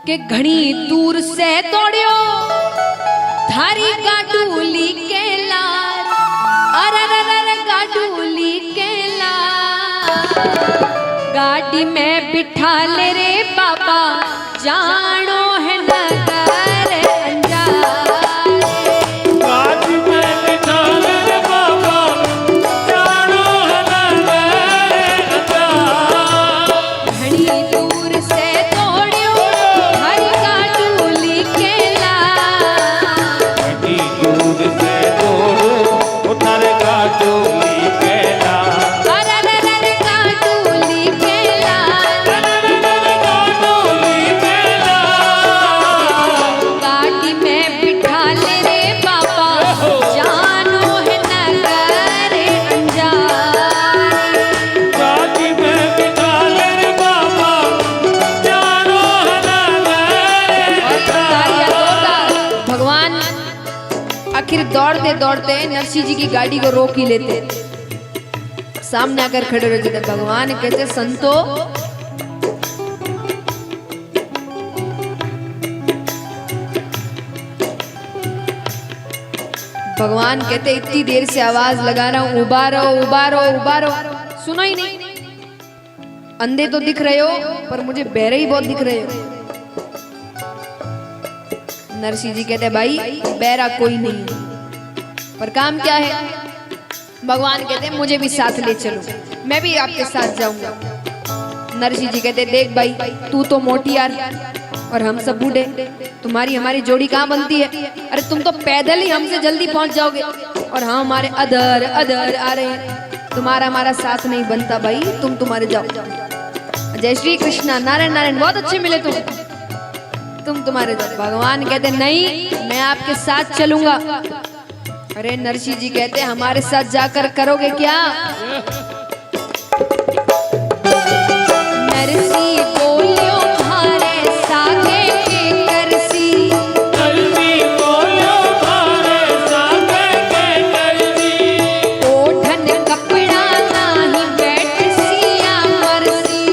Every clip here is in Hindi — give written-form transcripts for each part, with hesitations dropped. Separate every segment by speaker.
Speaker 1: के घणी दूर से दौड़ियो थारी गाडूली के लार, अरे गाडूली के लार, गाड़ी में बिठा ले रे बाबा जानो है नगर अंजार।
Speaker 2: गाड़ी में बिठा ले रे बाबा जानो है नगर अंजार।
Speaker 1: घणी दूर से दौड़ियो हर गाडूली के लार,
Speaker 2: घड़ी दूर से दौड़ो उधर गाडूली के लार,
Speaker 1: अरे गाडूली के लार,
Speaker 2: गाडूली के लार।
Speaker 1: गाड़ी में बिठा ले रे बाबा जानो है नगर अंजार।
Speaker 2: गाड़ी में बिठा ले रे बाबा जानो है नगर अंजार।
Speaker 1: भगवान आखिर दौड़ते दौड़ते नरसिंह जी की गाड़ी को रोक ही लेते, सामने आकर खड़े रहते थे। भगवान कहते संतो भगवान कहते इतनी देर से आवाज लगा रहा हूं, उबारो उबारो उबारो, सुनो ही नहीं। अंधे तो दिख रहे हो पर मुझे बहरे ही बहुत दिख रहे हो। नरसिंह जी कहते भाई बहरा कोई नहीं है, पर काम क्या है? भगवान कहते मुझे भी साथ ले चलो, मैं भी आपके साथ जाऊंगा। नरसिंह जी कहते देख भाई तू तो मोटियार और हम सब बूढ़े, तुम्हारी हमारी जोड़ी कहाँ बनती है? अरे तुम तो पैदल ही हमसे जल्दी पहुंच जाओगे और हम हमारे अधर अधर आ रहे हैं, तुम्हारा हमारा साथ नहीं बनता भाई, तुम तुम्हारे जाओ। जय श्री कृष्णा, नारायण नारायण, बहुत अच्छे मिले तुम तुम्हारे जाओ। भगवान कहते नहीं मैं आपके साथ चलूंगा। अरे नरसिंह जी कहते हमारे साथ जाकर करोगे क्या? नरसिंह बोलियो भारे सागे के करसी,
Speaker 2: नरसिंह बोलियो भारे सागे के करसी,
Speaker 1: ओढ़न कपड़ा नाही बैठ सिया मरसी,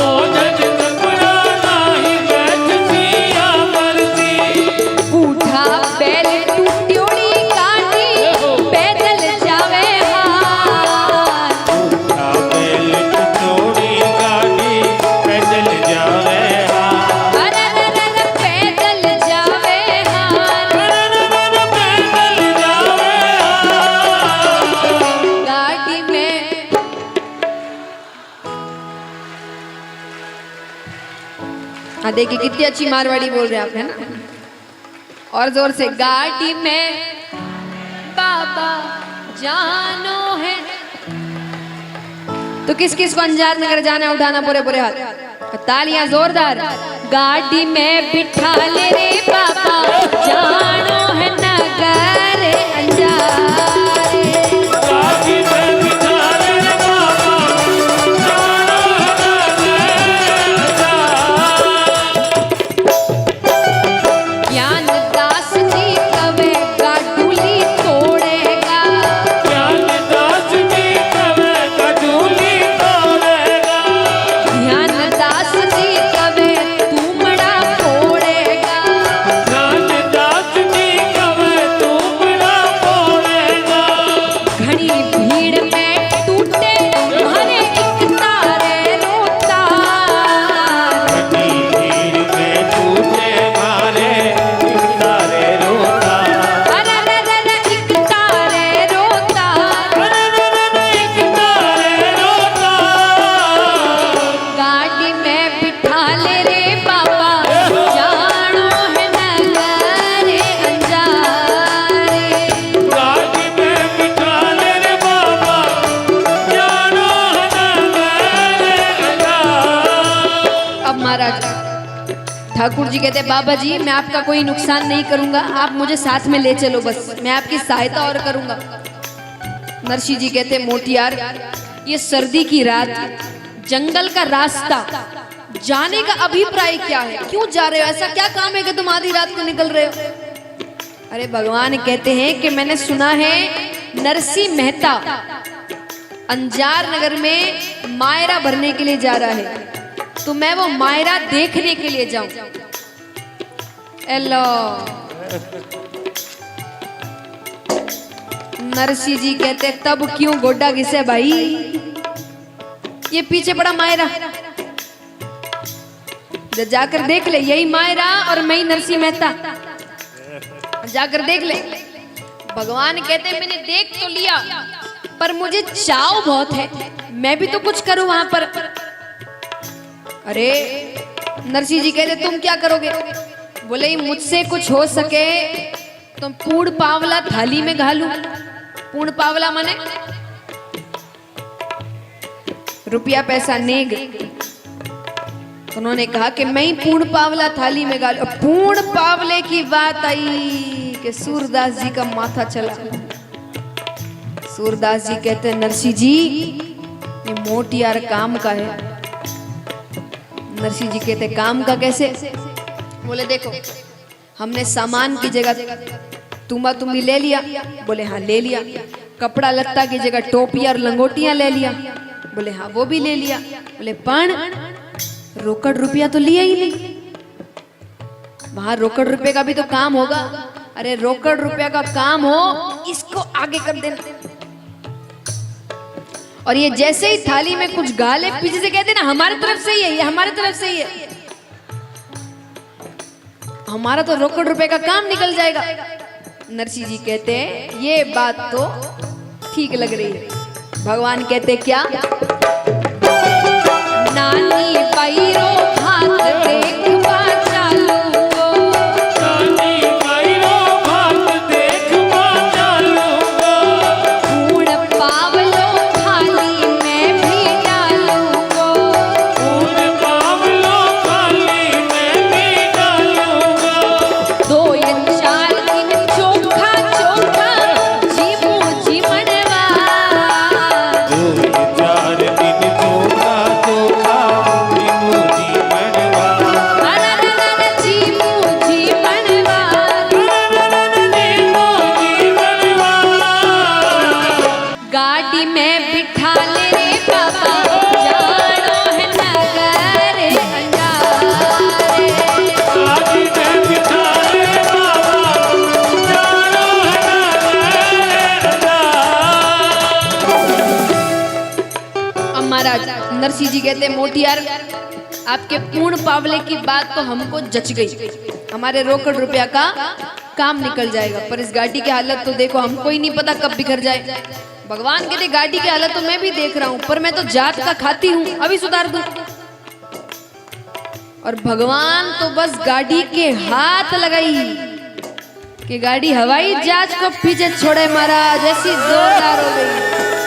Speaker 2: ओढ़न कपड़ा नाही बैठ सिया मरसी।
Speaker 1: बूढ़ा बैल टूट्योड़ी गाड़ी पैदल जावे हार,
Speaker 2: बूढ़ा बैल टूट्योड़ी गाड़ी पैदल जावे हार,
Speaker 1: अरे पैदल जावे हार,
Speaker 2: पैदल जावे हार।
Speaker 1: गाड़ी में हाँ देखिए कितनी अच्छी मारवाड़ी बोल रहे हैं आप, है ना? और जोर से गाड़ी में बाबा जानो है। तो किस किस को अंजार नगर जाना है? उठाना पूरे पूरे हाथ, तालियां जोरदार। गाड़ी में बिठा ले रे बाबा जानो है नगर अंजार।
Speaker 2: गाड़ी में बिठा ले रे बाबा जानो है नगर अंजार।
Speaker 1: ज्ञान दास जी कवे गाडूली तोड़ेगा,
Speaker 2: ज्ञान दास जी कवे गाडूली तोड़ेगा,
Speaker 1: ज्ञान दास जी कवे तुमड़ा फोड़ेगा,
Speaker 2: ज्ञान दास जी कवे तुमड़ा फोड़ेगा।
Speaker 1: घनी भीड़ में टूटे हरे एक तारे रोता,
Speaker 2: घनी भीड़ में टूटे मारे एक तारे रोता,
Speaker 1: अरे एक तारे रोता,
Speaker 2: एक तारे रोता।
Speaker 1: गाड़ी में बिठा ले रे बाबा जानो है नगर अंजार।
Speaker 2: गाड़ी में बिठा ले रे बाबा जानो है नगर अंजार।
Speaker 1: अब महाराज ठाकुर जी कहते बाबा जी मैं आपका कोई नुकसान नहीं करूंगा, आप मुझे साथ में ले चलो, बस मैं आपकी सहायता और करूंगा। नरसिंह जी कहते मोटियार ये सर्दी की रात, जंगल का रास्ता, जाने का अभिप्राय क्या है? क्यों जा रहे हो? ऐसा क्या काम है कि तुम आधी रात को निकल रहे हो? अरे भगवान कहते हैं कि मैंने सुना है नरसिंह मेहता अंजार नगर में मायरा भरने के लिए जा रहा है, तो मैं वो मायरा देखने के लिए जाऊं। एलो नरसी जी कहते तब क्यों गोड्डा घिसे भाई, ये पीछे पड़ा मायरा, जाकर देख ले, यही मायरा और मैं ही नरसी मेहता, जाकर देख ले। भगवान कहते मैंने देख तो लिया पर मुझे चाव बहुत है, मैं भी तो कुछ करूं वहां पर। अरे नरसी जी कहते तुम क्या करोगे? बोले मुझसे कुछ हो सके तो पूर्ण पावला थाली में घालूं। पूर्ण पावला माने रुपया पैसा नेग। उन्होंने कहा कि मैं ही पूर्ण पावला थाली में घालूं। पूर्ण पावले की बात आई कि सूरदास जी का माथा चला। सूरदास जी कहते नरसी जी ये मोटियार काम का है। नरसी जी कहते काम का कैसे? बोले देखो हमने सामान की जगह तुम्बा तुम्बी ले लिया। बोले हाँ ले लिया। कपड़ा लत्ता की जगह टोपियां और लंगोटियां ले लिया। बोले हाँ वो भी ले लिया। बोले पण रोकड़ रुपया तो लिया ही नहीं, वहां रोकड़ रुपये का भी तो काम होगा। अरे रोकड़ रुपया का काम हो इसको आगे कर देना। और ये जैसे ही थाली में कुछ गाले पीछे से कहते ना हमारी तरफ से ही है, ये हमारी तरफ से ही है, हमारा तो रोकड़ रुपए का काम निकल जाएगा। नरसी जी कहते हैं ये बात तो ठीक लग रही है। भगवान कहते क्या? नानी पैरो हाथ देखवा चालू गो,
Speaker 2: नानी पैरो हाथ देखवा चालू गो,
Speaker 1: पूर्ण पावलो थाली में भी डालू गो,
Speaker 2: पूर्ण पावलो थाली में भी डालू गो,
Speaker 1: 2 या 4 दिन चोखा चोखा जीमू जी मनवा,
Speaker 2: 2 या 4 दिन चोखा चोखा जीमू जी मनवा,
Speaker 1: जीमू जी मनवा।
Speaker 2: जीमू जी मनवा।
Speaker 1: गाड़ी में बिठा ले रे बाबा जानो है नगर अंगारे,
Speaker 2: गाड़ी में बिठा ले बाबा जानो है
Speaker 1: अब महाराज नरसी जी कहते मोटियार आपके पूर्ण पावले की बात तो हमको जच गई, हमारे रोकड़ रुपया का काम निकल जाएगा। पर इस गाड़ी की हालत तो देखो, हमको ही नहीं पता कब बिखर जाए। भगवान कहते गाड़ी की हालत तो मैं भी देख रहा हूं, पर मैं तो जात का खाती हूं, अभी सुधार दूं। और भगवान तो बस गाड़ी के हाथ लगाई कि गाड़ी हवाई जहाज को पीछे छोड़े महाराज, ऐसी जोरदार हो गई।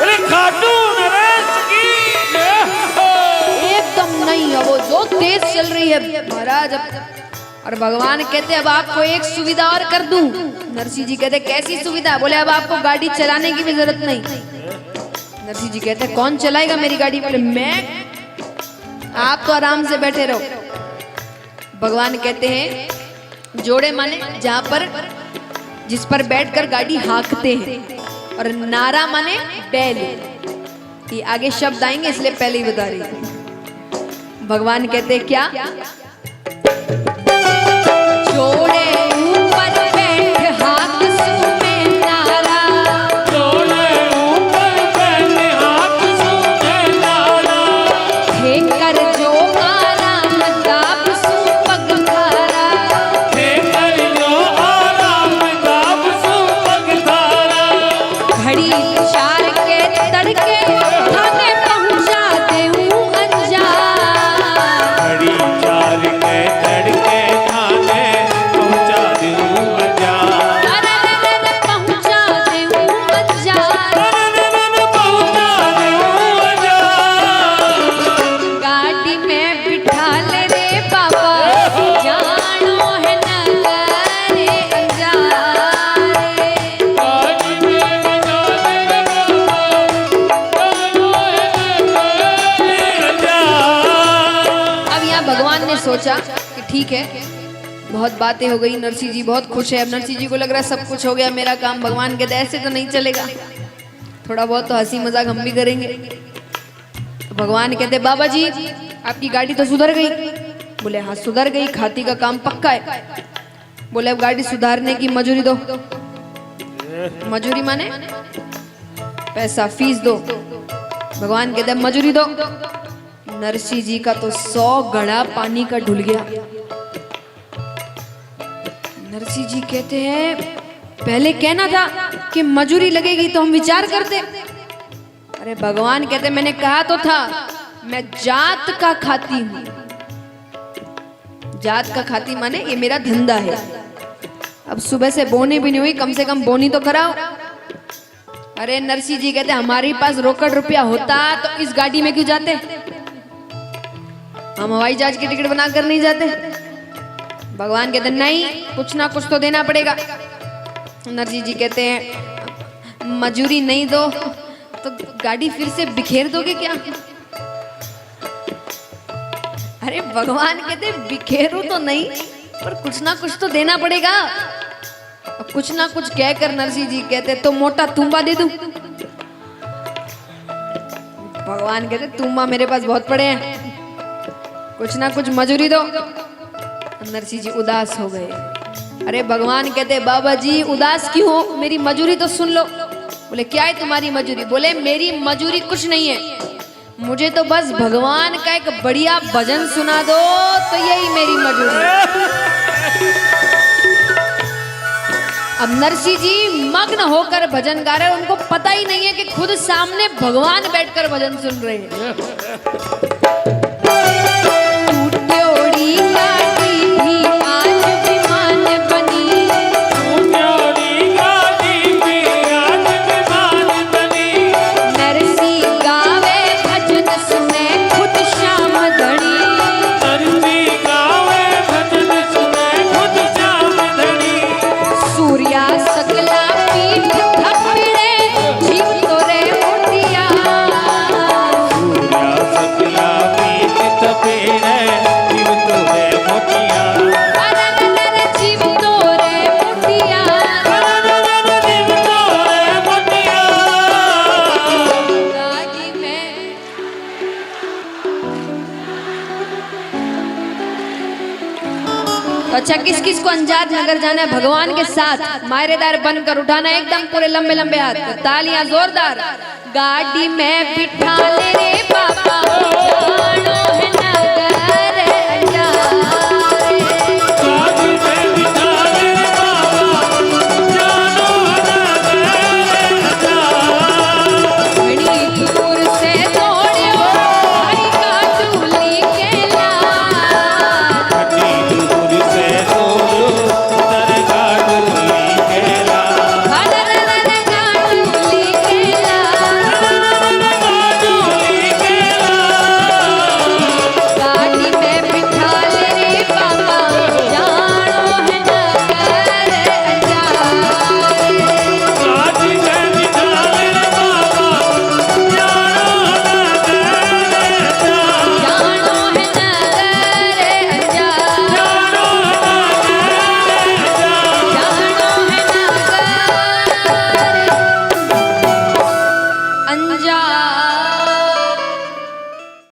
Speaker 2: अरे खाटू नरेश की जय हो।
Speaker 1: एकदम नहीं है वो जो तेज चल रही है महाराज। और भगवान कहते अब आपको एक सुविधा और कर दूं। नरसी जी कहते कैसी सुविधा? बोले अब आपको गाड़ी चलाने की भी जरूरत नहीं। नरसी जी कहते कौन चलाएगा मेरी गाड़ी? बोले मैं, आप तो आराम से बैठे रहो। भगवान कहते हैं जोड़े माने जहां पर जिस पर बैठकर गाड़ी हाँकते हैं, और नारा माने बैल। ये आगे शब्द आएंगे इसलिए पहले ही बता रही हूं। भगवान कहते क्या? जोड़े ऊपर बैठ हाथ सूमे नारा,
Speaker 2: जोड़े ऊपर बैठे हाथ सूमे नारा,
Speaker 1: हे कर जो आराम दाब सू पग धारा,
Speaker 2: हे कर जो आराम दाब सू पग धारा,
Speaker 1: घड़ी 4 के तड़के थाने पहुंचा देऊं अंजार,
Speaker 2: घड़ी 4 के तड़के थाने पहुंचा दूं अंजार,
Speaker 1: अरे पहुंचा देऊं अंजार।
Speaker 2: पहुंचा दूं अंजार।
Speaker 1: गाड़ी में बिठा ले रे बाबा जानो है नगर अंजारे,
Speaker 2: गाड़ी में बिठा ले बाबा जानो है अंजार।
Speaker 1: अब यहाँ भगवान ने सोचा कि ठीक है बहुत बातें हो गई, नरसी जी बहुत खुश है। अब नरसी जी को लग रहा है सब कुछ हो गया मेरा काम। भगवान कहते ऐसे तो नहीं चलेगा, थोड़ा बहुत तो हंसी मजाक हम भी करेंगे। तो भगवान कहते बाबा जी आपकी गाड़ी तो सुधर गई। बोले हाँ सुधर गई, खाती का काम पक्का है। बोले अब गाड़ी सुधारने की मजूरी दो। मजूरी माने पैसा, फीस दो। भगवान कहते मजूरी दो। नरसिंह जी का तो 100 घड़ा पानी का ढुल गया। नरसिंह जी कहते हैं पहले कहना था कि मजूरी लगेगी तो हम विचार करते। अरे भगवान कहते मैंने कहा तो था मैं जात का खाती हूं। जात का खाती माने ये मेरा धंधा है। अब सुबह से बोनी भी नहीं हुई, कम से कम बोनी तो कराओ। अरे नरसिंह जी कहते हमारे पास रोकड़ रुपया होता तो इस गाड़ी में क्यों जाते, हम हवाई जहाज की टिकट बनाकर नहीं जाते। भगवान कहते नहीं, कुछ ना कुछ तो देना पड़ेगा। नरसिंह जी कहते हैं मजूरी नहीं दो तो गाड़ी फिर से बिखेर दोगे क्या। अरे भगवान कहते बिखेरू तो नहीं पर कुछ ना कुछ तो देना पड़ेगा। कुछ ना कुछ कहकर नरसिंह जी कहते तो मोटा तुम्बा दे दूं। भगवान कहते तुम्बा मेरे पास बहुत पड़े हैं, कुछ ना कुछ मजूरी दो। नरसिंह जी उदास हो गए। अरे भगवान कहते बाबा जी उदास क्यों हो, मेरी मजूरी तो सुन लो। बोले क्या है तुम्हारी मजूरी। बोले मेरी मजूरी कुछ नहीं है, मुझे तो बस भगवान का एक बढ़िया भजन सुना दो तो यही मेरी मजूरी है। अब नरसिंह जी मग्न होकर भजन गा रहे हैं, उनको पता ही नहीं है कि खुद सामने भगवान बैठकर भजन सुन रहे हैं। अच्छा किस किस को अंजाद नगर जाना है भगवान के साथ, मायरेदार बनकर उठाना एकदम पूरे लंबे लंबे हाथ, तालियां जोरदार। गाड़ी में बिठा ले रे पापा।